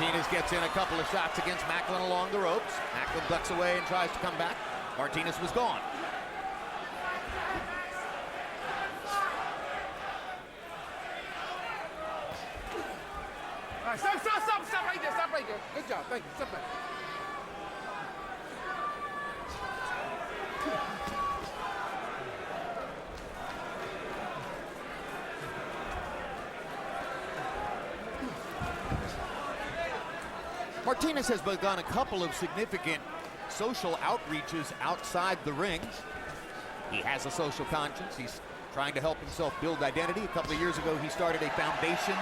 Martinez gets in a couple of shots against Macklin along the ropes. Macklin ducks away and tries to come back. Martinez was gone. All right, stop right there, stop right there. Good job, thank you, step back. Martinez has begun a couple of significant social outreaches outside the ring. He has a social conscience. He's trying to help himself build identity. A couple of years ago, he started a foundation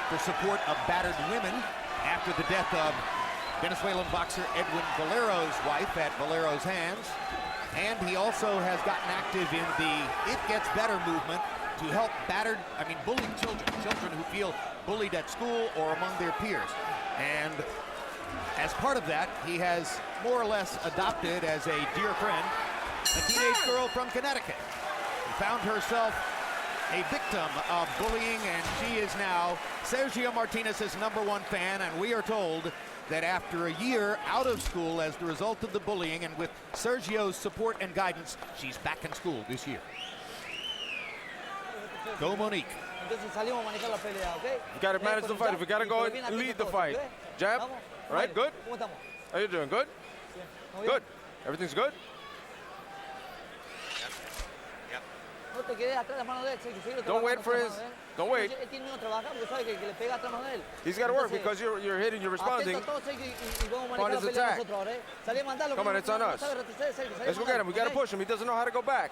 for support of battered women after the death of Venezuelan boxer Edwin Valero's wife at Valero's hands. And he also has gotten active in the It Gets Better movement to help bullied children who feel bullied at school or among their peers. And as part of that, he has more or less adopted as a dear friend a teenage girl from Connecticut who found herself a victim of bullying, and she is now Sergio Martinez's #1 fan. And we are told that after a year out of school as the result of the bullying, and with Sergio's support and guidance, she's back in school this year. Go Monique. We got to manage the fight. If we got to go and lead the fight. Jab. All right, good. How you doing? Good? Good. Everything's good? Don't wait for his. Don't wait. He's got to work because you're hitting, you're responding on his attack. Come on, it's on us. Let's go get him. We got to push him. He doesn't know how to go back.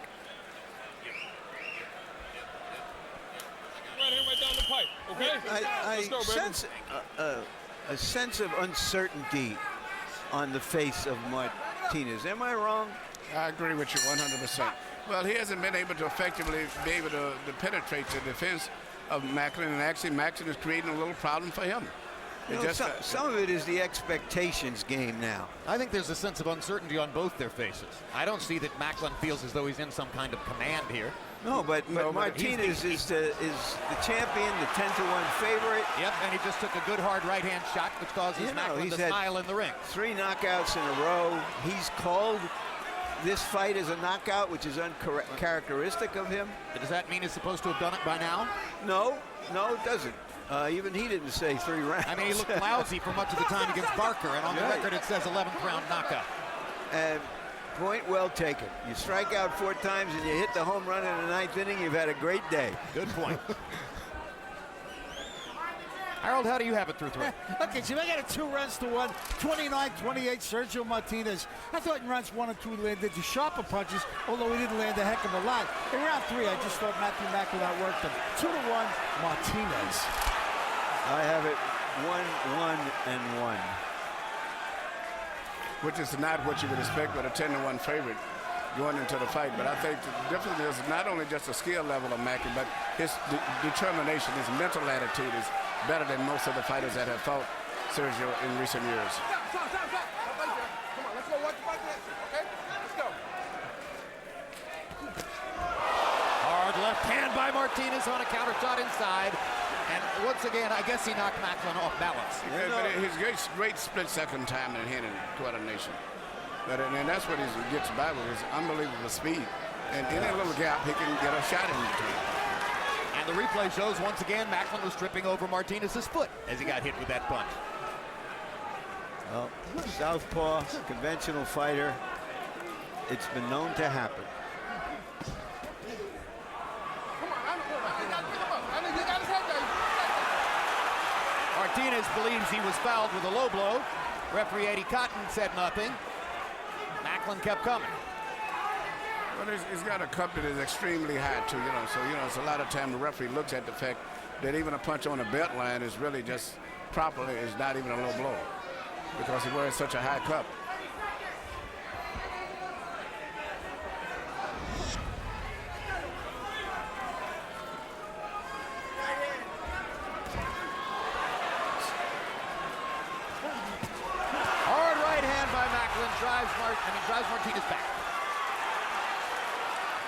Right down the pipe, okay? I sense a sense of uncertainty on the face of Martinez. Am I wrong? I agree with you 100%. Well, he hasn't been able to effectively be able to penetrate the defense of Macklin, and actually Macklin is creating a little problem for him. Some of it is the expectations game now. I think there's a sense of uncertainty on both their faces. I don't see that Macklin feels as though he's in some kind of command here. No, but Martinez is the champion, the 10-to-1 favorite. Yep, and he just took a good hard right-hand shot, which causes Macklin to smile in the ring. 3 knockouts in a row. He's called this fight as a knockout, which is uncharacteristic of him. Does that mean he's supposed to have done it by now? No, it doesn't. Even he didn't say 3 rounds. I mean, he looked lousy for much of the time against Barker, and on the record it says 11th round knockout. And point well taken. You strike out 4 times and you hit the home run in the 9th inning, you've had a great day. Good point. Harold, how do you have it through 3? Okay, so they got a 2 runs to 1, 29-28, Sergio Martinez. I thought in rounds 1 and 2 he landed the sharper punches, although he didn't land a heck of a lot. In round 3, I just thought Macklin outworked him. 2-1, Martinez. I have it 1-1-1. Which is not what you would expect with a 10-to-1 favorite going into the fight. But I think the difference is not only just the skill level of Macklin, but his determination, his mental attitude is better than most of the fighters that have fought Sergio in recent years. Stop right there. Come on, let's go watch the fight next, okay? Let's go. Hard left hand by Martinez on a counter shot inside. And once again, I guess he knocked Macklin off balance. But his great split-second time and hand and coordination. And that's what he gets by with, his unbelievable speed. And in a little gap, he can get a shot in between. And the replay shows once again Macklin was tripping over Martinez's foot as he got hit with that punch. Well, southpaw, conventional fighter. It's been known to happen. Martinez believes he was fouled with a low blow. Referee Eddie Cotton said nothing. Macklin kept coming. Well, he's got a cup that is extremely high too, so it's a lot of time the referee looks at the fact that even a punch on the belt line is really just properly is not even a low blow because he wears such a high cup. Hard right hand by Macklin drives Martinez back.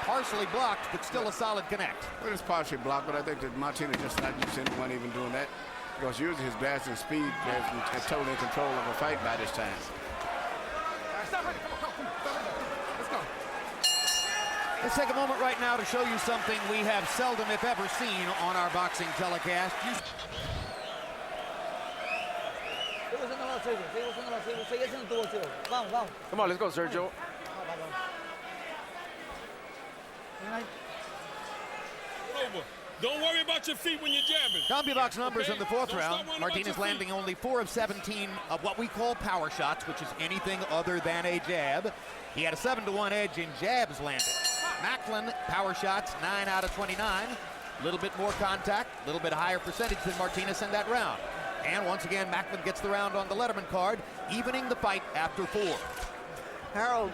Partially blocked, but still a solid connect. Well, it's partially blocked, but I think that Martinez just not used to anyone even doing that. because usually his dancing speed is totally in control of the fight by this time. Stop it. Come on. Let's go. Let's take a moment right now to show you something we have seldom, if ever, seen on our boxing telecast. Come on, let's go, Sergio. Over. Don't worry about your feet when you're jabbing. CompuBox numbers Okay? in the fourth Don't round. stop worrying Martinez about your landing feet. only 4 of 17 of what we call power shots, which is anything other than a jab. He had a 7-to-1 edge in jabs landed. Macklin, power shots, 9 out of 29. A little bit more contact, a little bit higher percentage than Martinez in that round. And once again, Macklin gets the round on the Letterman card, evening the fight after 4. Harold,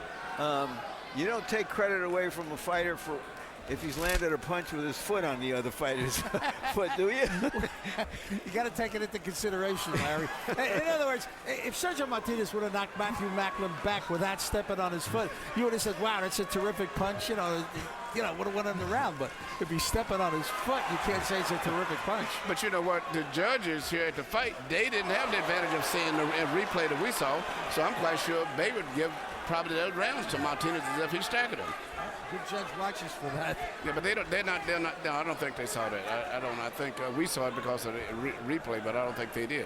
you don't take credit away from a fighter for if he's landed a punch with his foot on the other fighter's foot, do you? You got to take it into consideration, Larry. In other words, if Sergio Martinez would have knocked Matthew Macklin back without stepping on his foot, you would have said, wow, that's a terrific punch. You know, would have won him the round. But if he's stepping on his foot, you can't say it's a terrific punch. But you know what? The judges here at the fight, they didn't have the advantage of seeing the replay that we saw. So I'm quite sure they would give probably those rounds to Martinez as if he staggered him. Good judge watches for that. Yeah, but they're not. No, I don't think they saw that. I think we saw it because of the replay, but I don't think they did.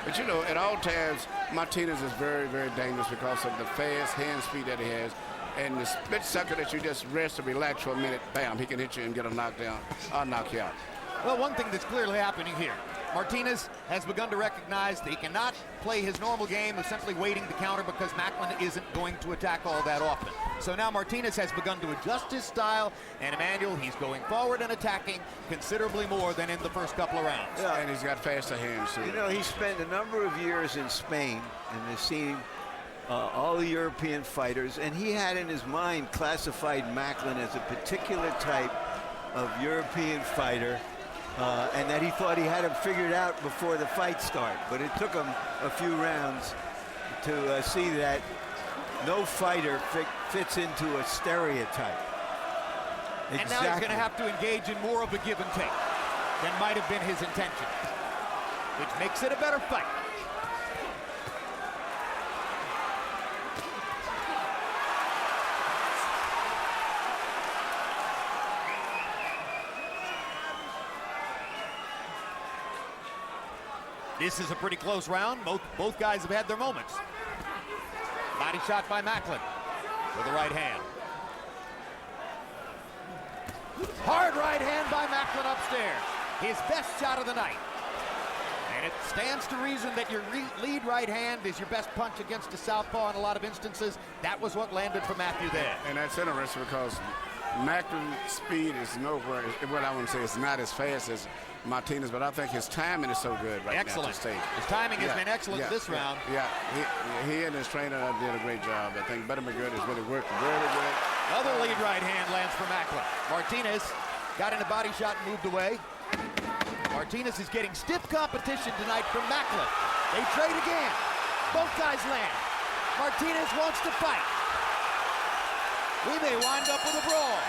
But you know, at all times, Martinez is very, very dangerous because of the fast hand speed that he has. And the split second that you just rest and relax for a minute, bam, he can hit you and get a knockdown or knock you out. Well, one thing that's clearly happening here, Martinez has begun to recognize that he cannot play his normal game of simply waiting to counter because Macklin isn't going to attack all that often. So now Martinez has begun to adjust his style, and Emmanuel, he's going forward and attacking considerably more than in the first couple of rounds. Yeah. And he's got faster hands, too. You know, he spent a number of years in Spain and has seen all the European fighters, and he had in his mind classified Macklin as a particular type of European fighter, and that he thought he had him figured out before the fight started. But it took him a few rounds to see that no fighter fits into a stereotype. And now he's going to have to engage in more of a give and take than might have been his intention, which makes it a better fight. This is a pretty close round. Both guys have had their moments. Body shot by Macklin with the right hand. Hard right hand by Macklin upstairs. His best shot of the night. And it stands to reason that your lead right hand is your best punch against a southpaw in a lot of instances. That was what landed for Matthew there. And that's interesting because Macklin's speed is nowhere. Well, I wouldn't say it's not as fast as Martinez, but I think his timing is so good right now. Excellent. To stage. His timing has been excellent this round. Yeah, he and his trainer did a great job. I think Better McGirt has really worked very good. Another lead right hand lands for Macklin. Martinez got in a body shot and moved away. Martinez is getting stiff competition tonight from Macklin. They trade again. Both guys land. Martinez wants to fight. We may wind up with a brawl.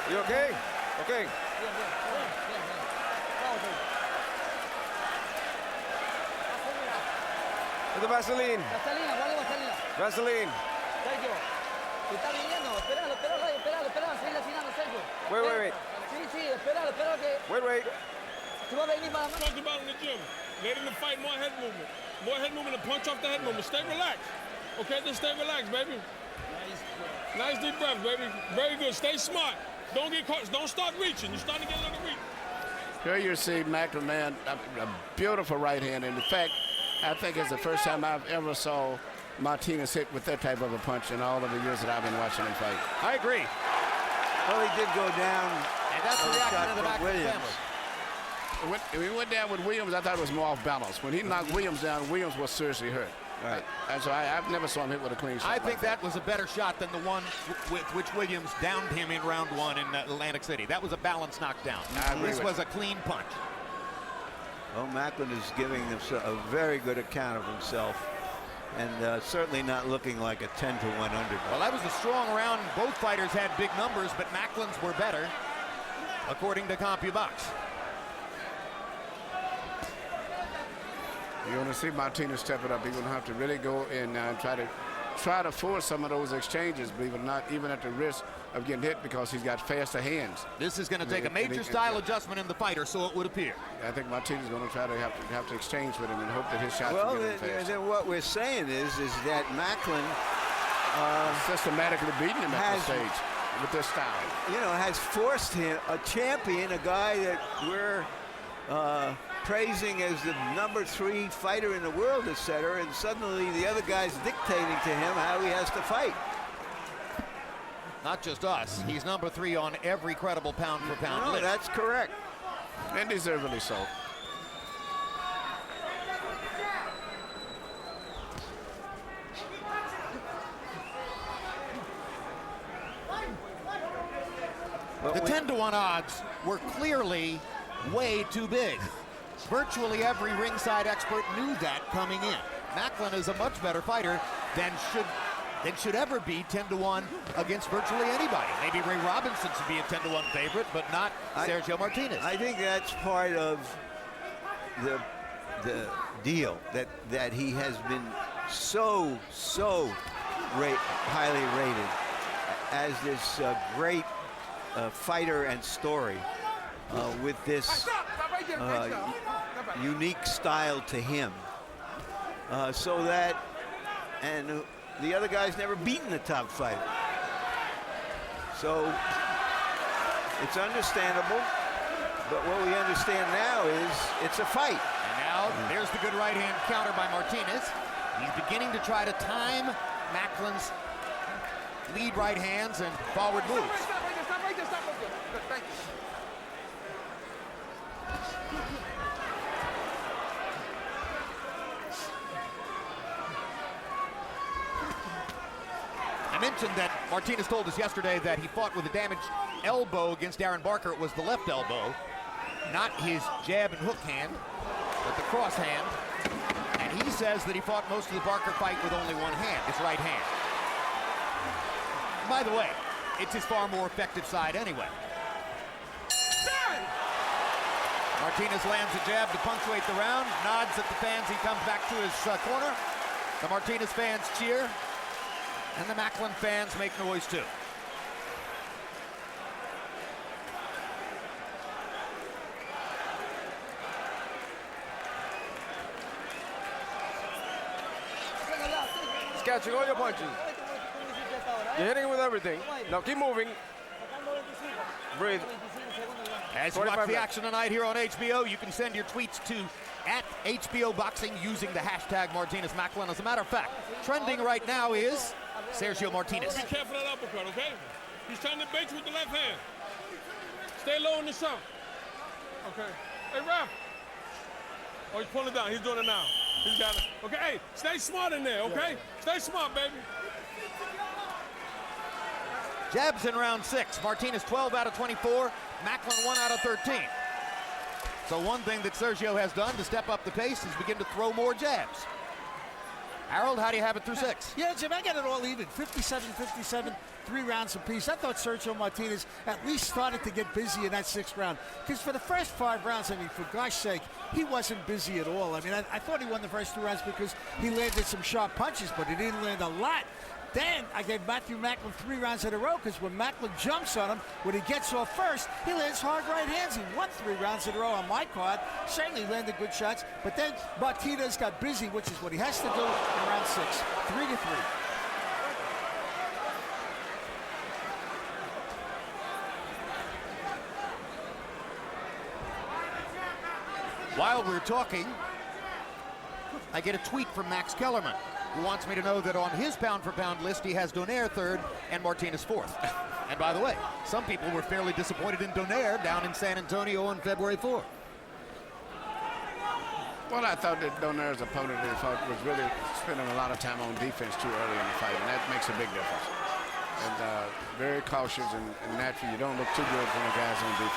You okay? Okay. With the Vaseline. Vaselina, ¿cuál es Vaselina? Vaseline. Sergio, ¿tú estás viniendo? Espéralo, seguir lesionando, Sergio. Wait. Sí, espéralo que... Wait. Tú vas a venir para... Talked about in the gym. Late in the fight, more head movement. More head movement and punch off the head movement. Stay relaxed. Okay, just stay relaxed, baby. Nice deep breath, baby. Very good. Stay smart. Don't get caught. Don't start reaching. You're starting to get a little weak. Here you see Macklin, man, a beautiful right hand. And in fact, I think it's the first time I've ever saw Martinez hit with that type of a punch in all of the years that I've been watching him fight. I agree. Well, he did go down. And that's the reaction of the Macklin Williams. family. When he went down with Williams, I thought it was more off balance. When he knocked Williams down, Williams was seriously hurt. Right. And so I've never saw him hit with a clean shot. I think that was a better shot than the one with which Williams downed him in round 1 in Atlantic City. That was a balanced knockdown. I agree This with was you. a clean punch. Well, Macklin is giving a very good account of himself, and certainly not looking like a 10-to-1 underdog. Well, that was a strong round. Both fighters had big numbers, but Macklin's were better, according to CompuBox. You're going to see Martinez step it up. He's going to have to really go and try to force some of those exchanges, believe it or not, even at the risk of getting hit, because he's got faster hands. This is going to take a major style adjustment in the fighter, so it would appear. I think Martinez is going to try to have to exchange with him and hope that his shots will get him fast. Then what we're saying is that Macklin systematically beating him at this stage with this style. You know, has forced him, a champion, a guy that we're praising as the #3 fighter in the world, etc., and suddenly the other guy's dictating to him how he has to fight. Not just us. He's #3 on every credible pound-for-pound list. That's correct. And deservedly so. The 10-to-1 odds were clearly way too big. Virtually every ringside expert knew that coming in. Macklin is a much better fighter than should ever be 10-to-1 against virtually anybody. Maybe Ray Robinson should be a 10-to-1 favorite, but not Sergio Martinez. I think that's part of the deal, that he has been so highly rated as this great fighter and story with this unique style to him, so that, and the other guy's never beaten the top fighter. So it's understandable, but what we understand now is it's a fight. And now there's the good right hand counter by Martinez. He's beginning to try to time Macklin's lead right hands and forward moves. Thank you. I mentioned that Martinez told us yesterday that he fought with a damaged elbow against Darren Barker. It was the left elbow, not his jab and hook hand, but the cross hand. And he says that he fought most of the Barker fight with only one hand, his right hand. By the way, it's his far more effective side anyway. Martinez lands a jab to punctuate the round, nods at the fans. He comes back to his corner. The Martinez fans cheer, and the Macklin fans make noise too. He's catching all your punches. You're hitting him with everything. Now keep moving. Breathe. As you watch the action tonight here on HBO, you can send your tweets to @HBOBoxing using the hashtag Martinez Macklin. As a matter of fact, trending right now is Sergio Martinez. Be careful of that uppercut, okay? He's trying to bait you with the left hand. Stay low in the shot. Okay. Hey, ref. Oh, he's pulling it down. He's doing it now. He's got it. Okay, hey, stay smart in there, okay? Stay smart, baby. Jabs in round 6. Martinez 12 out of 24. Macklin 1 out of 13. So one thing that Sergio has done to step up the pace is begin to throw more jabs. Harold, how do you have it through 6? Yeah, Jim, I got it all even. 57-57, 3 rounds apiece. I thought Sergio Martinez at least started to get busy in that 6th round. Because for the first 5 rounds, I mean, for gosh sake, he wasn't busy at all. I mean, I thought he won the first 2 rounds because he landed some sharp punches, but he didn't land a lot. Then I gave Matthew Macklin 3 rounds in a row, because when Macklin jumps on him, when he gets off first, he lands hard right hands. He won 3 rounds in a row on my card. Certainly landed good shots, but then Martinez got busy, which is what he has to do in round 6. 3-3. While we're talking, I get a tweet from Max Kellerman, who wants me to know that on his pound-for-pound list, he has Donaire 3rd and Martinez 4th. And by the way, some people were fairly disappointed in Donaire down in San Antonio on February 4th. Well, I thought that Donaire's opponent he fought was really spending a lot of time on defense too early in the fight, and that makes a big difference. And very cautious and naturally, you don't look too good when the guy's on defense.